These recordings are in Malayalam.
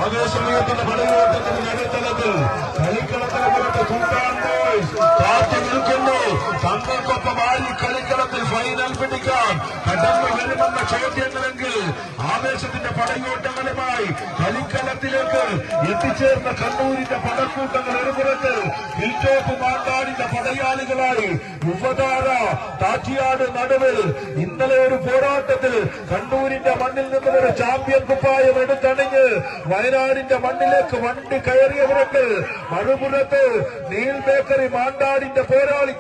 ആവേശമയത്തിന്റെ പടയോട്ടത്തിന് നടുത്തലത്തിൽ കളിക്കളത്തിലെ സുൽത്താൻ ബോയ്സ് കാത്തു നിൽക്കുന്നു. തങ്ങൾക്കൊപ്പം ആയി കളിക്കളത്തിൽ ഫൈനൽ പിടിക്കാൻ കടന്നു വരുമെന്ന ചോദ്യങ്ങളെങ്കിൽ ആവേശത്തിന്റെ പടയോട്ടങ്ങളുമായി കളിക്കളത്തിലേക്ക് എത്തിച്ചേർന്ന കണ്ണൂരിന്റെ പടക്കൂട്ടങ്ങൾ ഒരു പുറത്ത് ഹിൽടോപ്പ് മാണ്ടാടിന്റെ പടയാളികളായി യുവതാര താറ്റിയാട് നടുവിൽ ഇന്നലെ ഒരു പോരാട്ടത്തിൽ കണ്ണൂരിന്റെ മണ്ണിൽ നിന്ന് ഒരു ചാമ്പ്യൻ കുപ്പായം എടുത്തണിഞ്ഞ് വയനാടിന്റെ മണ്ണിലേക്ക് വണ്ടി കയറിയവർക്ക് മറുപുറത്ത് നീൽ ബേക്കറി മാണ്ടാടിന്റെ പോരാളി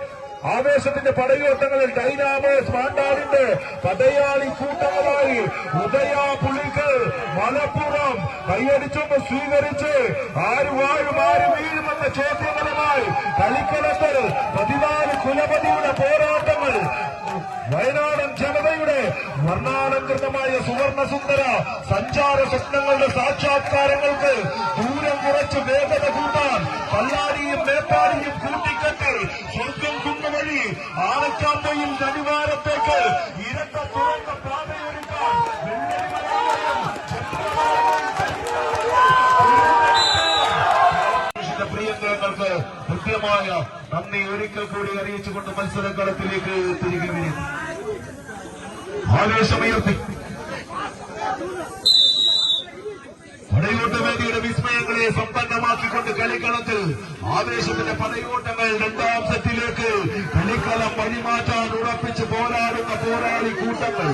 ആവേശത്തിന്റെ പടയോട്ടങ്ങളിൽ ഡൈനാമോസ് മാണ്ടാടിന്റെ പടയാളി കൂട്ടങ്ങളായി ഉദയ പുളികൾ മലപ്പുറം കൈയടിച്ചൊന്ന് സ്വീകരിച്ച് ആര് വാഴും ആര് വീഴുമെന്ന ചോദ്യങ്ങളുമായി കളിക്കളത്തിൽ 14 കുലപതിയുടെ പോരാട്ടങ്ങൾ വയനാടൻ ജനതയുടെ വർണ്ണാലങ്കൃതമായ സുവർണസുന്ദര സഞ്ചാര സ്വപ്നങ്ങളുടെ സാക്ഷാത്കാരങ്ങൾക്ക് ദൂരം കുറച്ച് വേഗത കൂട്ടാൻ പല്ലാരിയും മേപ്പാടിയും കൂട്ടിക്കെട്ട് സ്വർഗം കുന്നുവഴി ആനക്കാമ്പയിൽ നടിവാരത്തേക്ക് ഇരട്ട തുറന്ന പാതയൊരുക്കാൻ പ്രിയങ്ങൾക്ക് കൃത്യമായ നന്ദി ഒരിക്കൽ കൂടി അറിയിച്ചുകൊണ്ട് മത്സരക്കളത്തിലേക്ക് തിരികെ വരും. ആവേശമുയർത്തി പടയോട്ടവേദിയുടെ വിസ്മയങ്ങളെ സമ്പന്നമാക്കിക്കൊണ്ട് കളിക്കളത്തിൽ ആവേശത്തിന്റെ പടയോട്ടങ്ങൾ രണ്ടാം സെറ്റിലേക്ക് കളിക്കളം വഴിമാറ്റാൻ ഉറപ്പിച്ച് പോരാടുന്ന പോരാളി കൂട്ടങ്ങൾ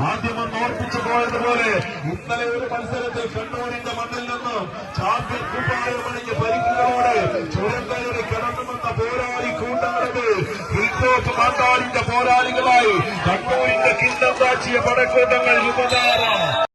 ആദ്യമൊന്ന് ഓർപ്പിച്ചു പോയതുപോലെ ഇന്നലെ ഒരു മത്സരത്തിൽ കണ്ണൂരിന്റെ മണ്ണിൽ നിന്നും ചാമ്പ്യൻ കുപ്പായമണിഞ്ഞ് പരിക്കുകളോടെ ചുരം കയറി കിടന്നുവന്ന പോരാളി കൂട്ടങ്ങളത് ഹിൽടോപ്പ് മാണ്ടാടിന്റെ പോരാളികളായി കണ്ണൂരിന്റെ കിണ്ണം കാച്ചിയ പടക്കൂട്ടങ്ങൾ യുവതാര